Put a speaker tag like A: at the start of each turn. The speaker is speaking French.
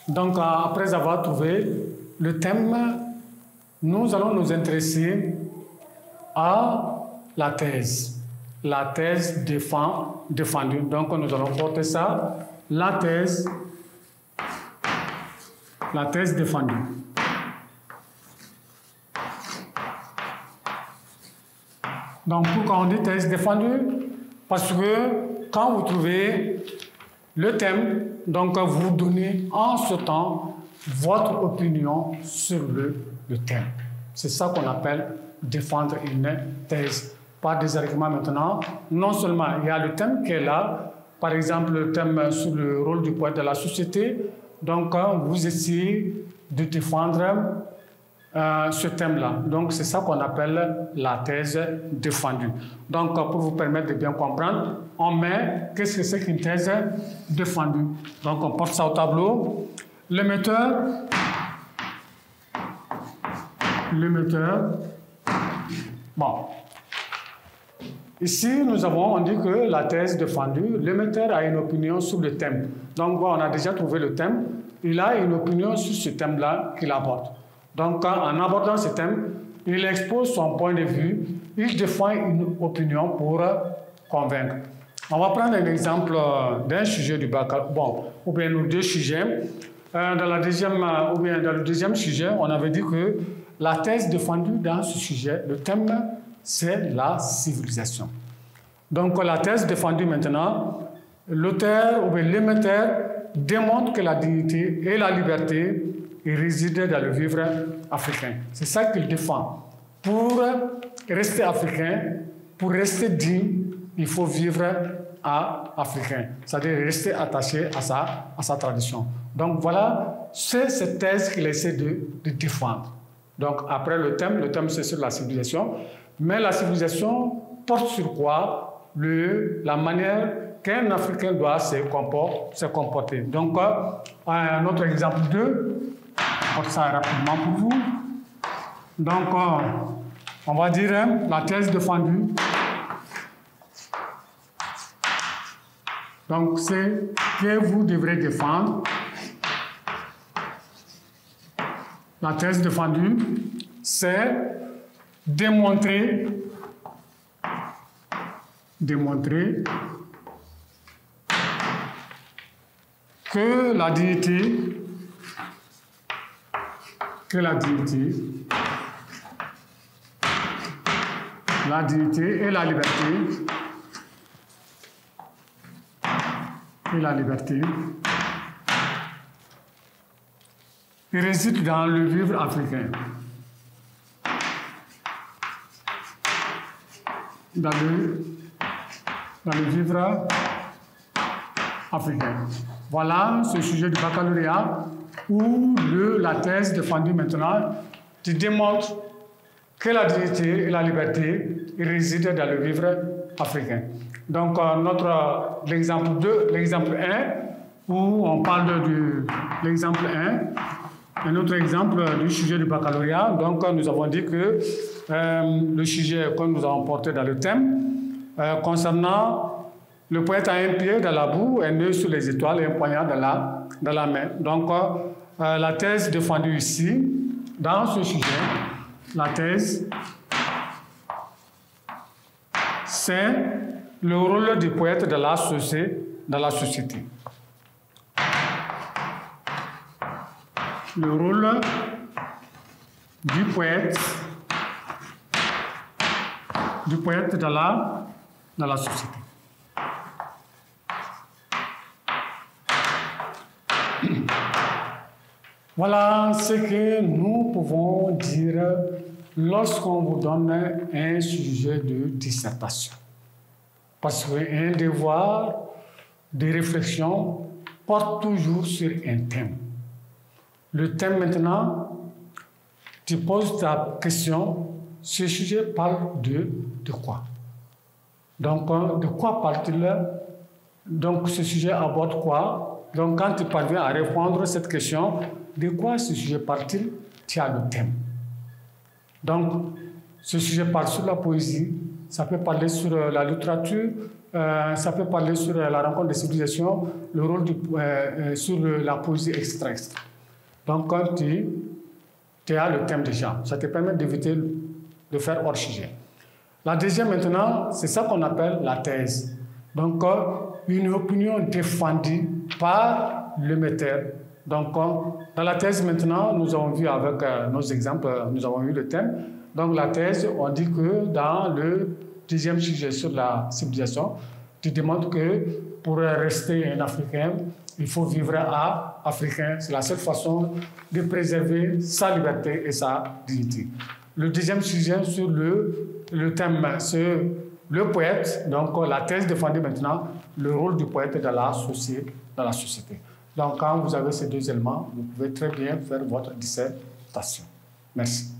A: Donc, après avoir trouvé le thème, nous allons nous intéresser à la thèse défendue. Donc, nous allons porter ça, la thèse défendue. Donc, pourquoi on dit thèse défendue? Parce que quand vous trouvez le thème, donc vous donnez en ce temps votre opinion sur le thème. C'est ça qu'on appelle défendre une thèse. Pas des arguments maintenant. Non seulement il y a le thème qui est là, par exemple le thème sur le rôle du poète dans la société, donc vous essayez de défendre ce thème-là. Donc c'est ça qu'on appelle la thèse défendue. Donc pour vous permettre de bien comprendre, on met qu'est-ce que c'est qu'une thèse défendue. Donc on porte ça au tableau. L'émetteur, bon. Ici, on dit que la thèse défendue, l'émetteur a une opinion sur le thème. Donc, bon, on a déjà trouvé le thème. Il a une opinion sur ce thème-là qu'il aborde. Donc, en abordant ce thème, il expose son point de vue, il défend une opinion pour convaincre. On va prendre un exemple d'un sujet du baccalauréat, bon, ou bien nous deux sujets. Dans le deuxième sujet, on avait dit que la thèse défendue dans ce sujet, le thème, c'est la civilisation. Donc la thèse défendue maintenant, l'auteur ou bien l'émetteur démontre que la dignité et la liberté résident dans le vivre africain. C'est ça qu'il défend. Pour rester africain, pour rester digne, il faut vivre africain, c'est-à-dire rester attaché à sa tradition. Donc voilà, c'est cette thèse qu'il essaie de défendre. Donc après le thème c'est sur la civilisation, mais la civilisation porte sur quoi? La manière qu'un Africain doit se comporter. Donc un autre exemple 2, je porte ça rapidement pour vous. Donc on va dire la thèse défendue. Donc c'est que vous devrez défendre. La thèse défendue, c'est démontrer que la dignité et la liberté réside dans le vivre africain. Dans le vivre africain. Voilà ce sujet du baccalauréat où la thèse défendue maintenant te démontre que la dignité et la liberté résident dans le vivre africain. Donc l'exemple 2, l'exemple 1, où on parle de l'exemple 1, un autre exemple du sujet du baccalauréat. Donc nous avons dit que le sujet que nous avons porté dans le thème, concernant le poète a un pied dans la boue, un nœud sur les étoiles et un poignard dans la main. Donc la thèse défendue ici, dans ce sujet, la thèse, c'est le rôle du poète dans la société. Le rôle du poète dans la société. Voilà ce que nous pouvons dire lorsqu'on vous donne un sujet de dissertation. Parce qu'un devoir de réflexion porte toujours sur un thème. Le thème maintenant, tu poses ta question, ce sujet parle de quoi? Donc, de quoi parle-t-il? Donc, ce sujet aborde quoi? Donc, quand tu parviens à répondre à cette question, de quoi ce sujet parle-t-il? Tu as le thème. Donc, ce sujet parle sur la poésie, ça peut parler sur la littérature, ça peut parler sur la rencontre des civilisations, le rôle sur la poésie extraite. Donc, quand tu as le thème déjà, ça te permet d'éviter de faire hors sujet. La deuxième maintenant, c'est ça qu'on appelle la thèse. Donc, une opinion défendue par le metteur. Donc, dans la thèse maintenant, nous avons vu avec nos exemples, nous avons vu le thème. Donc, la thèse, on dit que dans le deuxième sujet sur la civilisation, tu demandes que pour rester un Africain, il faut vivre africain. C'est la seule façon de préserver sa liberté et sa dignité. Le deuxième sujet sur le thème, c'est le poète. Donc, la thèse défendue maintenant, le rôle du poète dans la société. Donc, quand vous avez ces deux éléments, vous pouvez très bien faire votre dissertation. Merci.